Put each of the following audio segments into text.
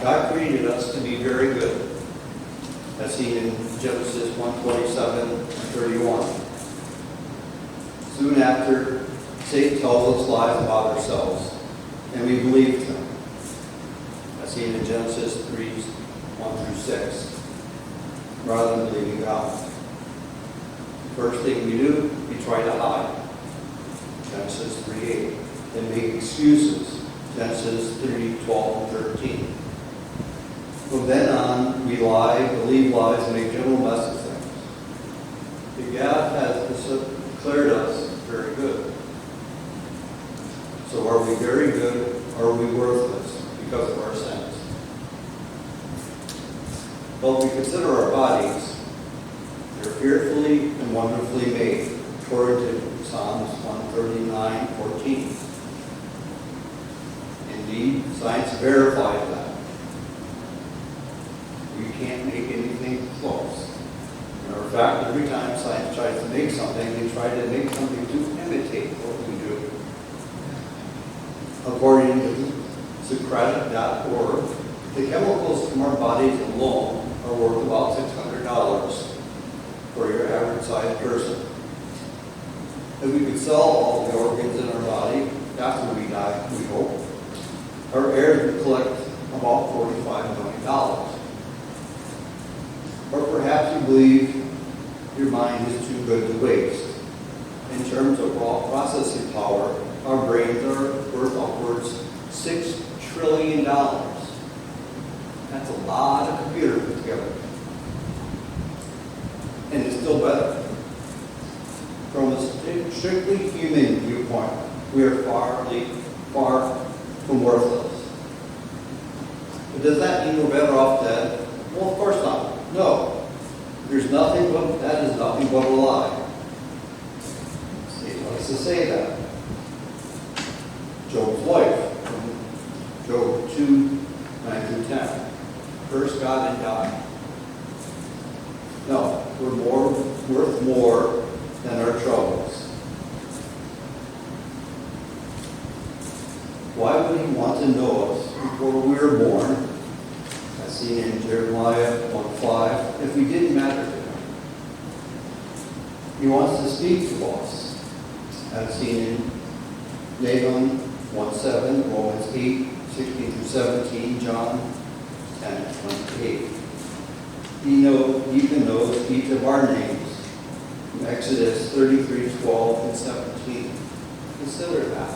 God created us to be very good, as seen in Genesis 1:27 and 31. Soon after, Satan tells us lies about ourselves, and we believe them, as seen in Genesis 3:1-6, rather than believing God. First thing we do, we try to hide, Genesis 3:8, and make excuses, Genesis 3:12-13. From then on, we lie, believe lies, and make general mess of things. But God has declared us very good. So are we very good, or are we worthless because of our sins? Well, if we consider our bodies, they're fearfully and wonderfully made, according to Psalms 139:14. Indeed, science verifies that. You can't make anything close. In fact, every time science tries to make something, they try to make something to imitate what we do. According to Socratic.org, the chemicals from our bodies alone are worth about $600 for your average sized person. If we could sell all the organs in our body after we die, we hope, our heirs would collect about $45 million. Or perhaps you believe your mind is too good to waste. In terms of raw processing power, our brains are worth upwards $6 trillion. That's a lot of computers put together. And it's still better. From a strictly human viewpoint, we are far from worthless. But does that mean we're better off dead? Well, of course not. No. That is nothing but a lie. Satan likes to say that. Job's wife, from Job 2:9-10. Curse God and die. No, we're worth more than our troubles. Why would he want to know us before we were born, as seen in Jeremiah 1:5, if we didn't matter to him? He wants to speak to us, as seen in Nahum 1:7, Romans 8:16-17, John 10:28. He even knows each of our names, from Exodus 33:12-17. Consider that.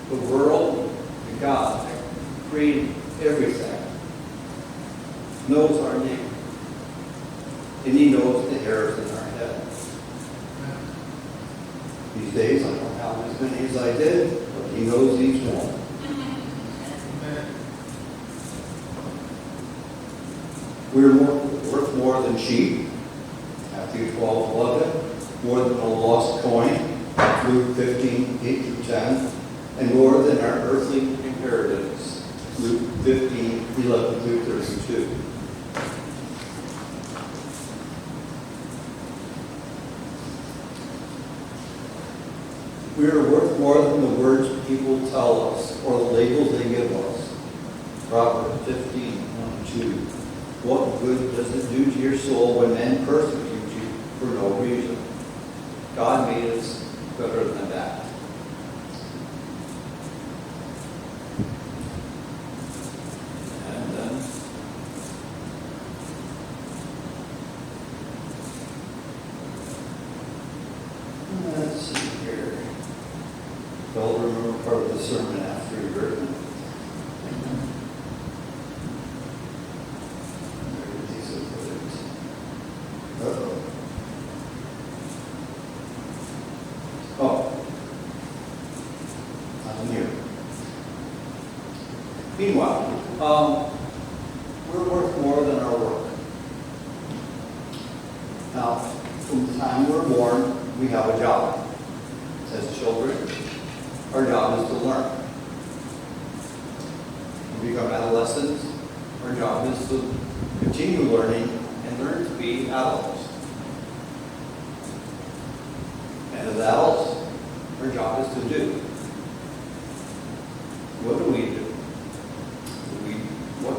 The world and God that created everything knows our name. And he knows the hairs in our head. These days, I don't have as many as I did, but he knows each one. We're worth more than sheep, Matthew 12:11, more than a lost coin, Luke 15:8-10, and more than our earthly inheritance, Luke 15:11-32. We are worth more than the words people tell us or the labels they give us. Proverbs 15:1-2. What good does it do to your soul when men persecute you for no reason? God made us better than that. And then let's see here. I'll remember part of the sermon after you've written it. Meanwhile, we're worth more than our work. Now, from the time we're born, we have a job. As children, our job is to learn. When we become adolescents, our job is to continue learning and learn to be adults. And as adults, our job is to do. What do we do? What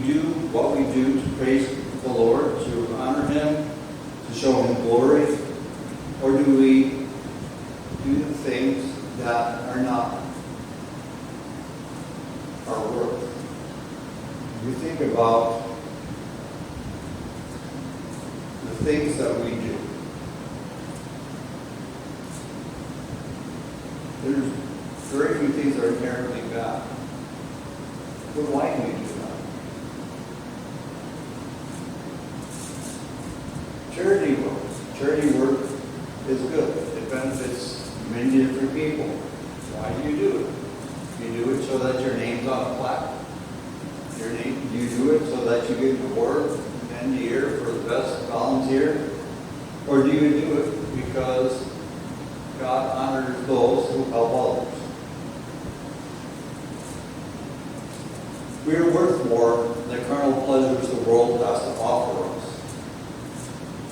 do what we do to praise the Lord, to honor Him, to show Him glory? Or do we do the things that are not our work? You think about the things that we do. There's very few things that are inherently bad. But why do we do that? Charity work. Charity work is good. It benefits many different people. Why do you do it? You do it so that your name's on a plaque. You do it so that you get an award at the end of the year for the best volunteer? Or do you do it because God honors those who help others? We are worth more than the carnal pleasures the world has to offer us.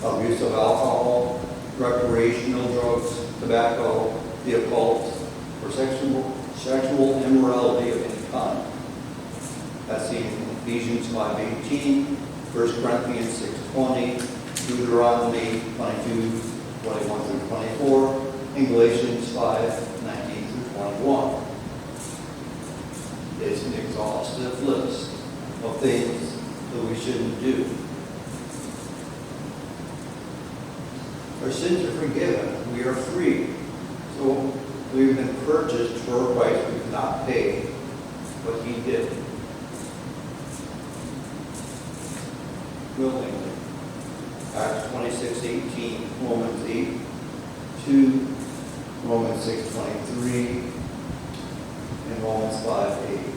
Abuse of alcohol, recreational drugs, tobacco, the occult, or sexual immorality of any kind. That's seen in Ephesians 5:18, 1 Corinthians 6:20, Deuteronomy 22:21 through 24, and Galatians 5:19 through 21. It's an exhaustive list of things that we shouldn't do. Our sins are forgiven. We are free. So we've been purchased for a price we could not pay, but He did. Willingly. Acts 26:18, Romans 8:2, Romans 6:23, and Romans 5:8.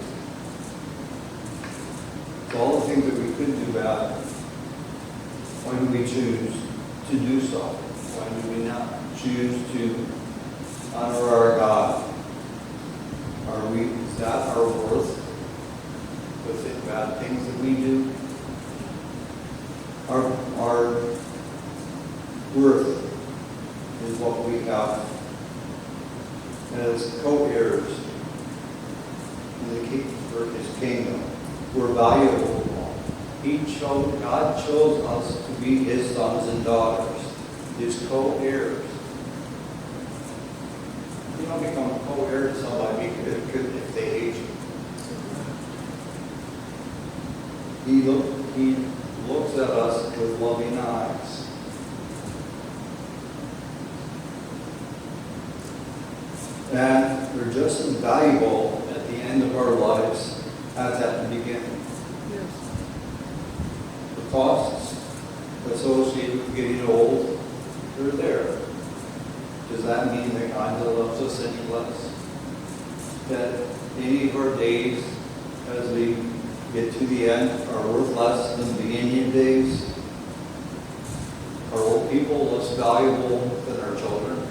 So all the things that we could do bad, why do we choose to do so? Why do we not choose to honor our God? Is that our worth with the bad things that we do? Our worth is what we have as co-heirs in His kingdom. We're valuable. God chose us to be His sons and daughters, His co-heirs. You don't become a co-heir to somebody if they hate you. He looks at us with loving eyes. And we're just as valuable at the end of our lives as at the beginning. Yes. The costs associated with getting old, they're there. Does that mean that God loves us any less? That any of our days, as we get to the end, are worth less than the beginning of days? Are old people less valuable than our children,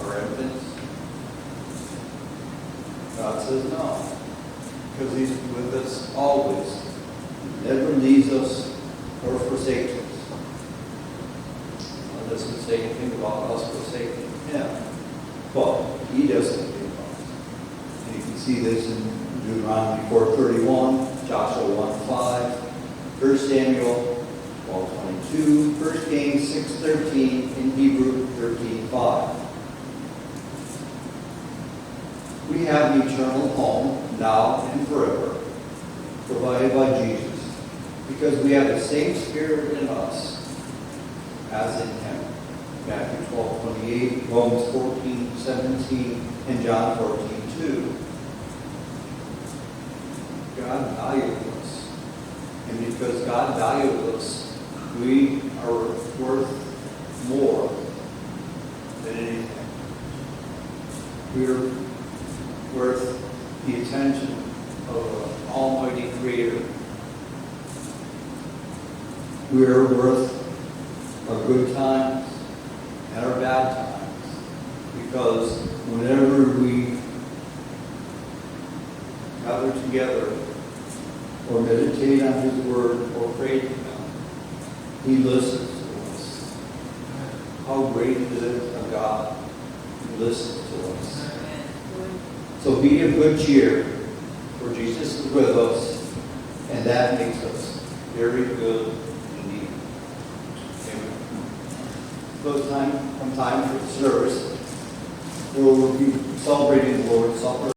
our infants? God says no, because He's with us always. He never leaves us or forsakes us. It doesn't say anything about us forsaking Him, but He doesn't leave us. And you can see this in Deuteronomy 4:31, Joshua 1:5, 1 Samuel 12:22, 1 Kings 6:13, and Hebrew 13:5. We have an eternal home now and forever, provided by Jesus, because we have the same Spirit in us as in Him. Matthew 12:28, Romans 14:17, and John 14:2. God valued us. And because God valued us, we are worth more than anything. We are worth the attention of an almighty Creator. We are worth our good times and our bad times, because whenever we gather together or meditate on His Word or pray to Him, He listens to us. How great is it of God who listens to us. So be of good cheer, for Jesus is with us, And that makes us very good indeed. Amen. So it's time for the service. We'll be celebrating the Lord's Supper.